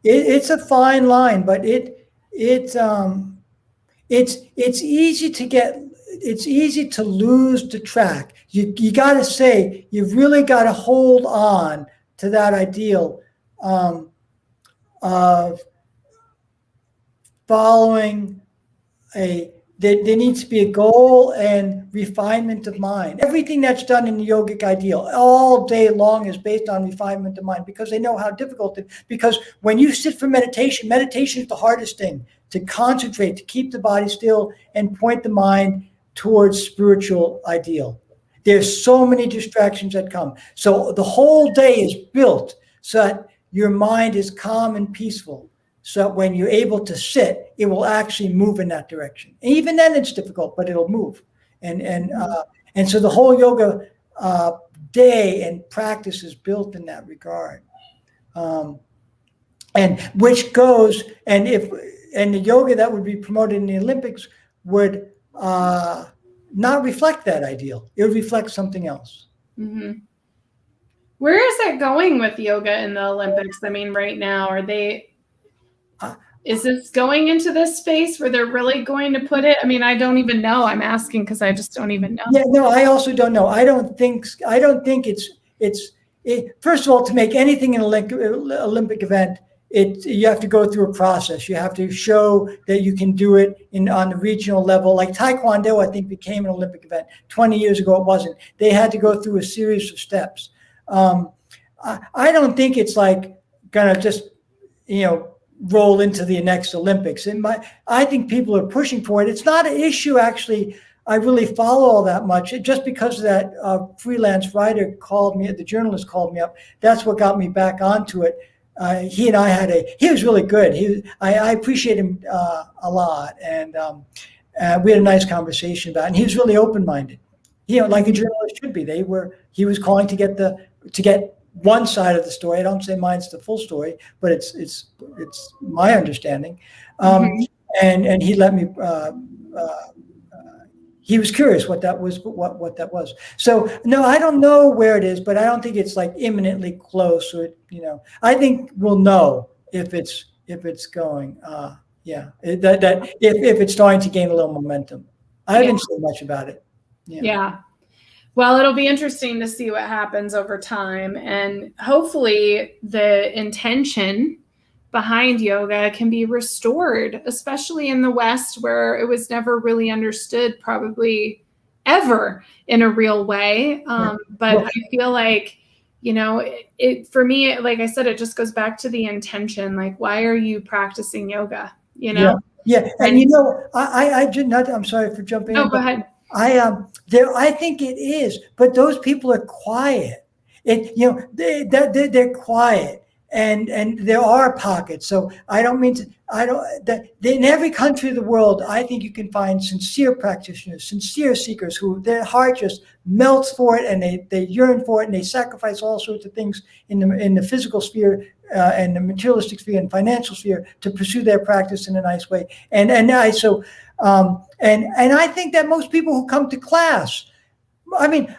It's a fine line, but it's easy to lose the track. You got to say, you've really got to hold on to that ideal of following there needs to be a goal and refinement of mind. Everything that's done in the yogic ideal all day long is based on refinement of mind, because they know how difficult it is. Because when you sit for meditation is the hardest thing, to concentrate, to keep the body still and point the mind towards spiritual ideal. There's so many distractions that come. So the whole day is built so that your mind is calm and peaceful. So when you're able to sit, it will actually move in that direction. And even then it's difficult, but it'll move. And so the whole yoga day and practice is built in that regard. And which goes, and the yoga that would be promoted in the Olympics would not reflect that ideal. It would reflect something else. Mm-hmm. Where is it going with yoga in the Olympics? I mean, right now, is this going into this space where they're really going to put it? I mean, I don't even know. I'm asking because I just don't even know. Yeah, no, I also don't know. I don't think it's first of all, to make anything an Olympic event, you have to go through a process. You have to show that you can do it on the regional level. Like Taekwondo, I think, became an Olympic event. 20 years ago, it wasn't. They had to go through a series of steps. I don't think it's like gonna just, roll into the next Olympics. I think people are pushing for it. It's not an issue, actually. I really follow all that much. Just because that freelance writer called me, the journalist called me up, that's what got me back onto it. He and I he was really good. I appreciate him a lot. And we had a nice conversation about it. And he was really open-minded, like a journalist should be. He was calling to get one side of the story. I don't say mine's the full story, but it's my understanding. And he let me he was curious what that was, what that was. So no, I don't know where it is, but I don't think it's like imminently close. Or I think we'll know if it's going. That if it's starting to gain a little momentum. I haven't seen much about it. Yeah. Well, it'll be interesting to see what happens over time, and hopefully the intention behind yoga can be restored, especially in the West, where it was never really understood, probably ever in a real way. But I feel like, it for me, like I said, it just goes back to the intention. Like, why are you practicing yoga? Yeah. And I did not. I'm sorry for jumping in. Go ahead. I think it is, but those people are quiet. They're quiet. And there are pockets. So in every country of the world, I think you can find sincere practitioners, sincere seekers who their heart just melts for it, and they yearn for it, and they sacrifice all sorts of things in the physical sphere and the materialistic sphere and financial sphere to pursue their practice in a nice way. And I think that most people who come to class, I mean,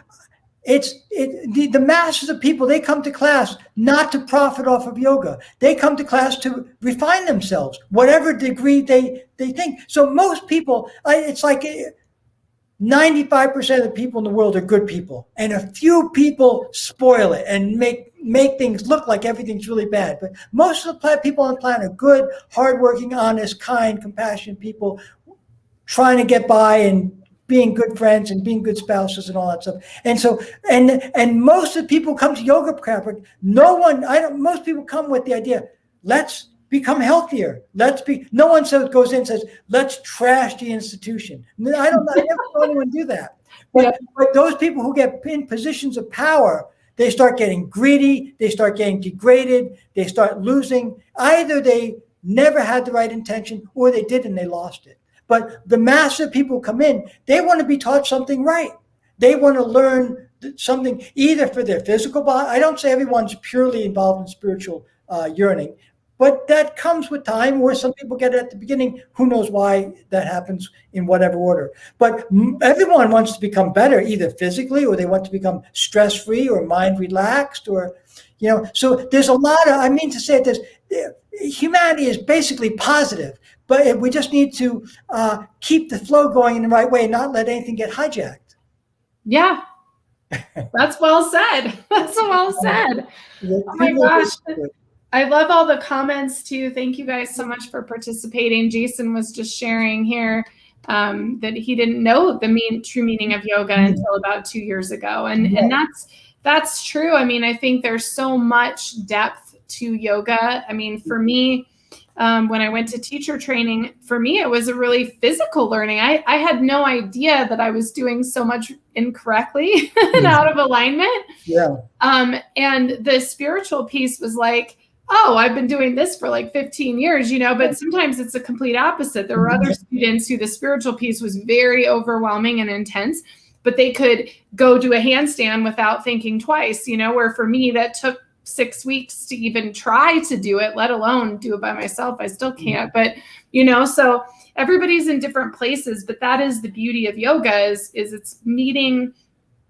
the masses of people, they come to class not to profit off of yoga. They come to class to refine themselves, whatever degree they think. So most people, it's like 95% of the people in the world are good people, and a few people spoil it and make things look like everything's really bad. But most of the people on the planet are good, hardworking, honest, kind, compassionate people trying to get by and being good friends and being good spouses and all that stuff. And so, and most of the people come to yoga practice. Most people come with the idea, let's become healthier. No one goes in and says, let's trash the institution. I never saw anyone do that. But those people who get in positions of power, they start getting greedy, they start getting degraded, they start losing. Either they never had the right intention, or they did and they lost it. But the mass of people who come in, they want to be taught something right. They want to learn something either for their physical body. I don't say everyone's purely involved in spiritual yearning, but that comes with time, or some people get it at the beginning. Who knows why that happens in whatever order. But everyone wants to become better, either physically, or they want to become stress-free or mind relaxed, or, so there's a lot of, humanity is basically positive. But we just need to keep the flow going in the right way and not let anything get hijacked. Yeah, that's well said. That's well said. Oh my gosh. I love all the comments too. Thank you guys so much for participating. Jason was just sharing here that he didn't know the true meaning of yoga until about 2 years ago. And that's true. I mean, I think there's so much depth to yoga. I mean, for me, when I went to teacher training, for me, it was a really physical learning. I had no idea that I was doing so much incorrectly and out of alignment. Yeah. And the spiritual piece was like, oh, I've been doing this for like 15 years, but sometimes it's a complete opposite. There were other students who the spiritual piece was very overwhelming and intense, but they could go do a handstand without thinking twice, where for me, that took 6 weeks to even try to do it, let alone do it by myself. I still can't, but so everybody's in different places, but that is the beauty of yoga is it's meeting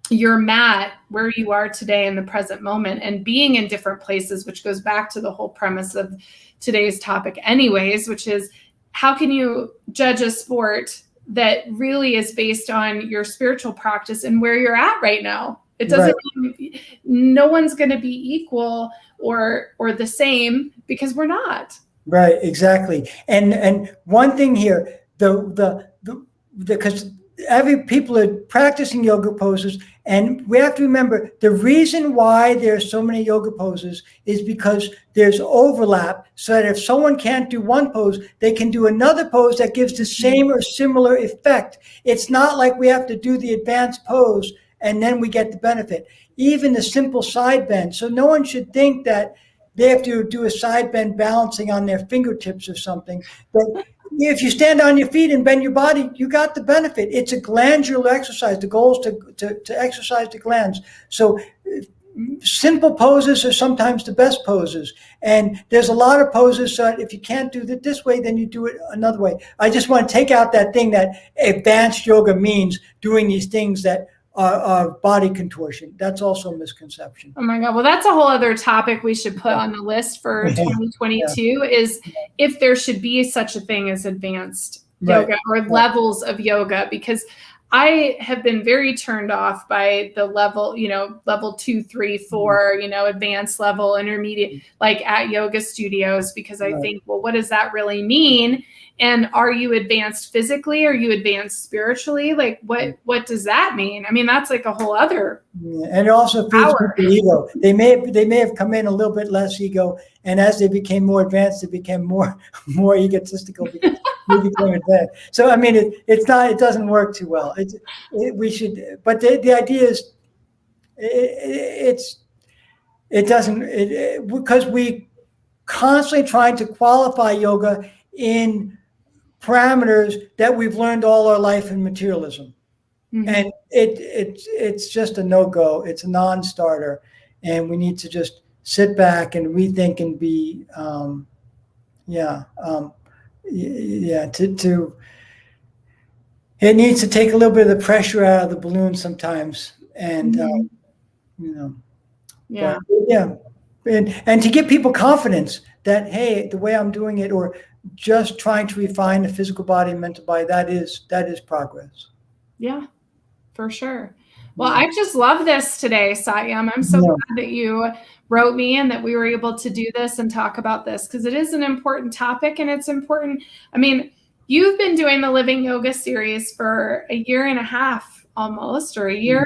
your mat where you are today in the present moment and being in different places, which goes back to the whole premise of today's topic anyways, which is how can you judge a sport that really is based on your spiritual practice and where you're at right now? It doesn't mean no one's going to be equal or the same, because we're not. Right, exactly. And one thing here, because every people are practicing yoga poses, and we have to remember the reason why there's so many yoga poses is because there's overlap, so that if someone can't do one pose, they can do another pose that gives the same or similar effect. It's not like we have to do the advanced pose and then we get the benefit. Even the simple side bend. So no one should think that they have to do a side bend balancing on their fingertips or something. But if you stand on your feet and bend your body, you got the benefit. It's a glandular exercise. The goal is to exercise the glands. So simple poses are sometimes the best poses. And there's a lot of poses. So if you can't do it this way, then you do it another way. I just want to take out that thing that advanced yoga means doing these things that are body contortion. That's also a misconception. Oh my God. Well, that's a whole other topic we should put on the list for 2022 is if there should be such a thing as advanced yoga or levels of yoga, because I have been very turned off by the level, level 2, 3, 4, advanced level, intermediate, like at yoga studios, because I think, well, what does that really mean? And are you advanced physically? Are you advanced spiritually? Like, what does that mean? I mean, that's like a whole other. Yeah. And it also feeds people ego. They may have come in a little bit less ego, and as they became more advanced, they became more egotistical because we became advanced. So I mean, it doesn't work too well. We should, but the idea is, because we constantly trying to qualify yoga in parameters that we've learned all our life in materialism. And it's just a no-go. It's a non-starter, and we need to just sit back and rethink and be it needs to take a little bit of the pressure out of the balloon sometimes, and and to give people confidence that, hey, the way I'm doing it, or just trying to refine the physical body and mental body, that is progress. Yeah, for sure. Well, I just love this today, Satyam. I'm so glad that you wrote me and that we were able to do this and talk about this, because it is an important topic, and it's important. I mean, you've been doing the Living Yoga series for 1.5 years almost, or a year.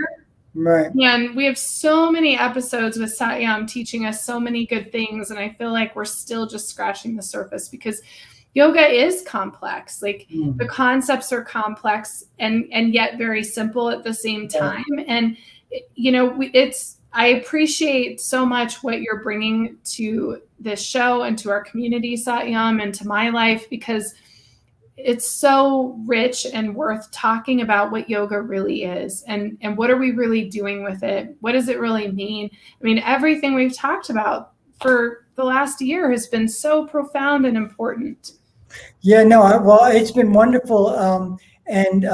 Right. And we have so many episodes with Satyam teaching us so many good things. And I feel like we're still just scratching the surface, because yoga is complex. Like the concepts are complex and yet very simple at the same time. And, I appreciate so much what you're bringing to this show and to our community, Satyam, and to my life, because it's so rich and worth talking about what yoga really is, and what are we really doing with it? What does it really mean? I mean, everything we've talked about for the last year has been so profound and important. Yeah, no, well, it's been wonderful. And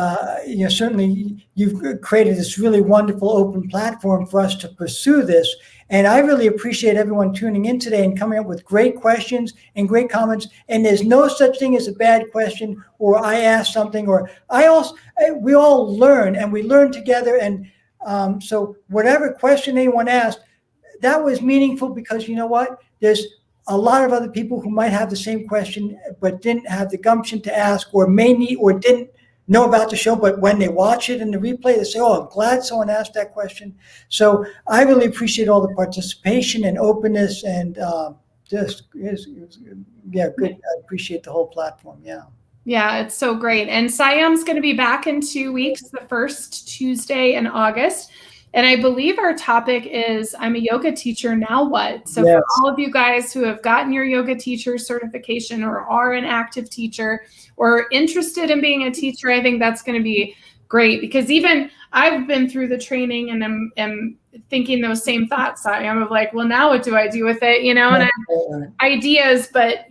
certainly you've created this really wonderful open platform for us to pursue this. And I really appreciate everyone tuning in today and coming up with great questions and great comments. And there's no such thing as a bad question, or I asked something, or we all learn, and we learn together. And so whatever question anyone asked, that was meaningful, because you know what? There's a lot of other people who might have the same question, but didn't have the gumption to ask, or didn't know about the show, but when they watch it in the replay, they say, oh, I'm glad someone asked that question. So I really appreciate all the participation and openness, and good. I appreciate the whole platform. Yeah, it's so great. And Satyam's going to be back in 2 weeks, the first Tuesday in August. And I believe our topic is, I'm a yoga teacher, now what? So for all of you guys who have gotten your yoga teacher certification, or are an active teacher, or interested in being a teacher, I think that's going to be great, because even I've been through the training and am thinking those same thoughts. I'm like, well, now what do I do with it? And I have ideas, but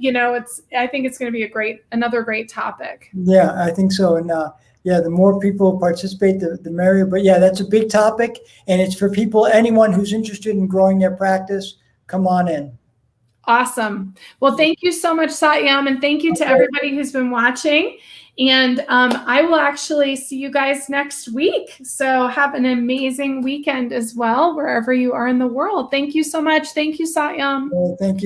I think it's going to be another great topic. Yeah, I think so. And the more people participate, the merrier. But that's a big topic, and it's for anyone who's interested in growing their practice. Come on in. Awesome. Well, thank you so much, Satyam, and thank you to everybody who's been watching. And I will actually see you guys next week. So have an amazing weekend as well, wherever you are in the world. Thank you so much. Thank you, Satyam. Thank you.